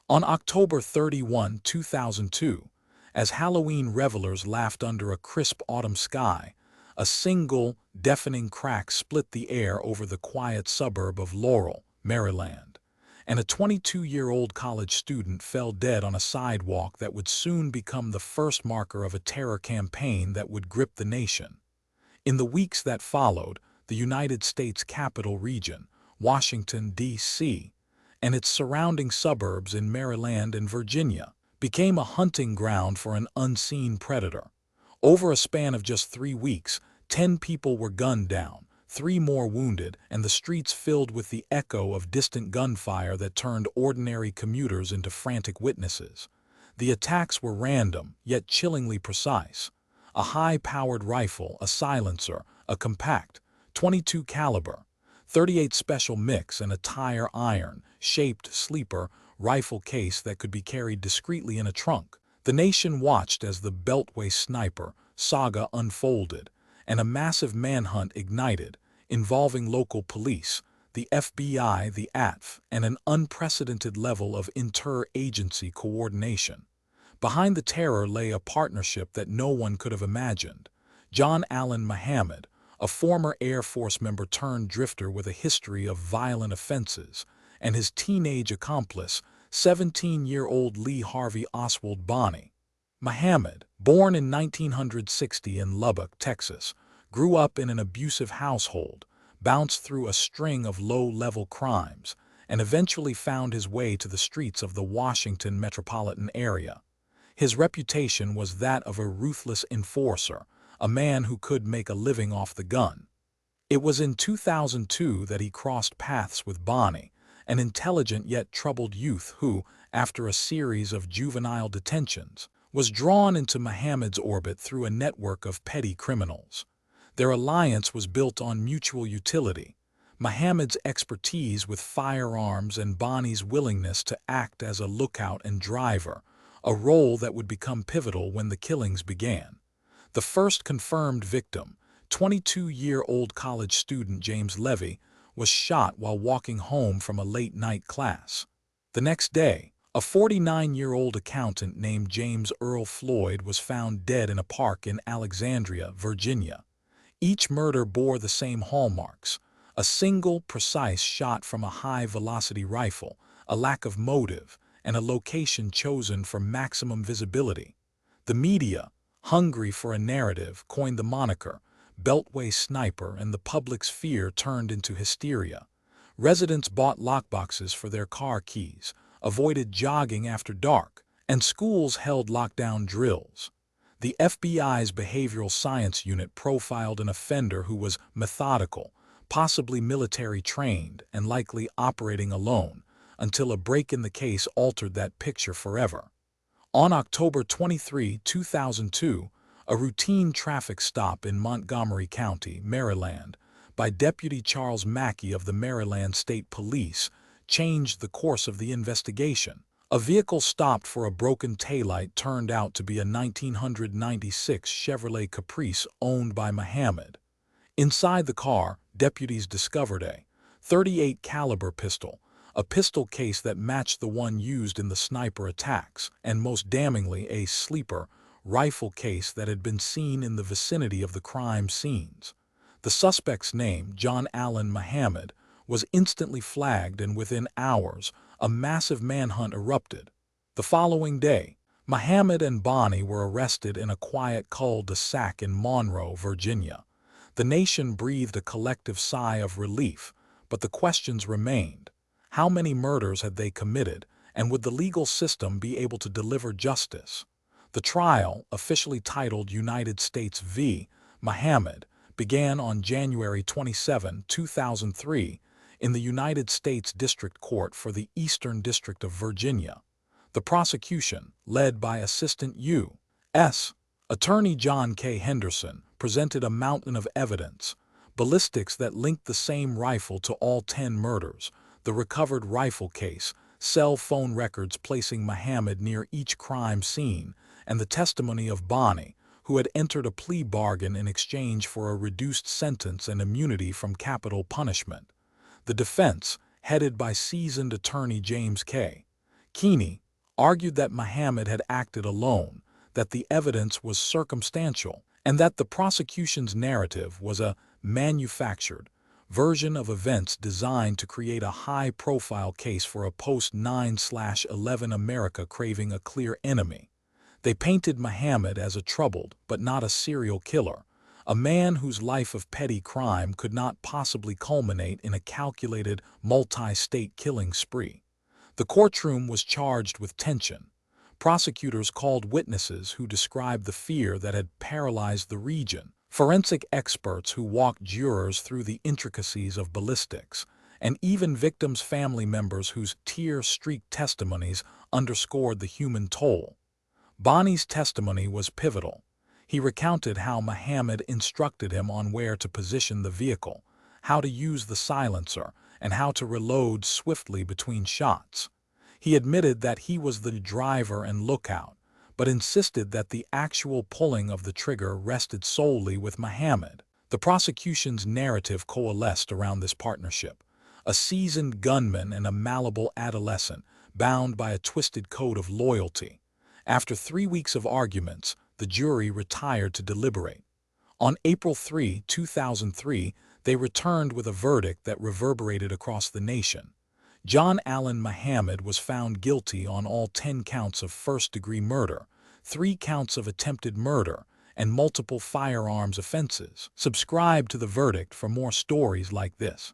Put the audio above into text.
On October 31, 2002, as Halloween revelers laughed under a crisp autumn sky, a single, deafening crack split the air over the quiet suburb of Laurel, Maryland, and a 22-year-old college student fell dead on a sidewalk that would soon become the first marker of a terror campaign that would grip the nation. In the weeks that followed, the United States Capital Region, Washington, D.C., and its surrounding suburbs in Maryland and Virginia became a hunting ground for an unseen predator. Over a span of just 3 weeks, 10 people were gunned down, 3 more wounded, and the streets filled with the echo of distant gunfire that turned ordinary commuters into frantic witnesses. The attacks were random, yet chillingly precise. A high-powered rifle, a silencer, a compact .22 caliber, .38 special mix, and a tire iron-shaped sleeper rifle case that could be carried discreetly in a trunk. The nation watched as the Beltway sniper saga unfolded, and a massive manhunt ignited, involving local police, the FBI, the ATF, and an unprecedented level of inter-agency coordination. Behind the terror lay a partnership that no one could have imagined. John Allen Muhammad, a former Air Force member turned drifter with a history of violent offenses, and his teenage accomplice, 17-year-old Lee Harvey Oswald Bonney. Muhammad, born in 1960 in Lubbock, Texas, grew up in an abusive household, bounced through a string of low-level crimes, and eventually found his way to the streets of the Washington metropolitan area. His reputation was that of a ruthless enforcer, a man who could make a living off the gun. It was in 2002 that he crossed paths with Bonney, an intelligent yet troubled youth who, after a series of juvenile detentions, was drawn into Muhammad's orbit through a network of petty criminals. Their alliance was built on mutual utility, Muhammad's expertise with firearms and Bonney's willingness to act as a lookout and driver, a role that would become pivotal when the killings began. The first confirmed victim, 22-year-old college student James Levy, was shot while walking home from a late-night class. The next day, a 49-year-old accountant named James Earl Floyd was found dead in a park in Alexandria, Virginia. Each murder bore the same hallmarks: a single, precise shot from a high-velocity rifle, a lack of motive, and a location chosen for maximum visibility. The media, hungry for a narrative, coined the moniker Beltway Sniper, and the public's fear turned into hysteria. Residents bought lockboxes for their car keys, avoided jogging after dark, and schools held lockdown drills. The FBI's behavioral science unit profiled an offender who was methodical, possibly military-trained, and likely operating alone, until a break in the case altered that picture forever. On October 23, 2002, a routine traffic stop in Montgomery County, Maryland, by Deputy Charles Mackey of the Maryland State Police changed the course of the investigation. A vehicle stopped for a broken taillight turned out to be a 1996 Chevrolet Caprice owned by Muhammad. Inside the car, deputies discovered a .38 caliber pistol, a pistol case that matched the one used in the sniper attacks, and most damningly a sleeper rifle case that had been seen in the vicinity of the crime scenes. The suspect's name, John Allen Muhammad, was instantly flagged, and within hours, a massive manhunt erupted. The following day, Muhammad and Bonney were arrested in a quiet cul-de-sac in Monroe, Virginia. The nation breathed a collective sigh of relief, but the questions remained. How many murders had they committed, and would the legal system be able to deliver justice? The trial, officially titled United States v. Muhammad, began on January 27, 2003, in the United States District Court for the Eastern District of Virginia. The prosecution, led by Assistant U.S. Attorney John K. Henderson, presented a mountain of evidence: ballistics that linked the same rifle to all 10 murders, the recovered rifle case, cell phone records placing Muhammad near each crime scene, and the testimony of Bonney, who had entered a plea bargain in exchange for a reduced sentence and immunity from capital punishment. The defense, headed by seasoned attorney James K. Keeney argued that Muhammad had acted alone, that the evidence was circumstantial, and that the prosecution's narrative was a manufactured version of events designed to create a high-profile case for a post-9/11 America craving a clear enemy. They painted Muhammad as a troubled but not a serial killer, a man whose life of petty crime could not possibly culminate in a calculated multi-state killing spree. The courtroom was charged with tension. Prosecutors called witnesses who described the fear that had paralyzed the region, forensic experts who walked jurors through the intricacies of ballistics, and even victims' family members whose tear-streaked testimonies underscored the human toll. Bonnie's testimony was pivotal. He recounted how Muhammad instructed him on where to position the vehicle, how to use the silencer, and how to reload swiftly between shots. He admitted that he was the driver and lookout, but insisted that the actual pulling of the trigger rested solely with Muhammad. The prosecution's narrative coalesced around this partnership, a seasoned gunman and a malleable adolescent bound by a twisted code of loyalty. After 3 weeks of arguments, the jury retired to deliberate. On April 3, 2003, they returned with a verdict that reverberated across the nation. John Allen Muhammad was found guilty on all 10 counts of first-degree murder, 3 counts of attempted murder, and multiple firearms offenses. Subscribe to the verdict for more stories like this.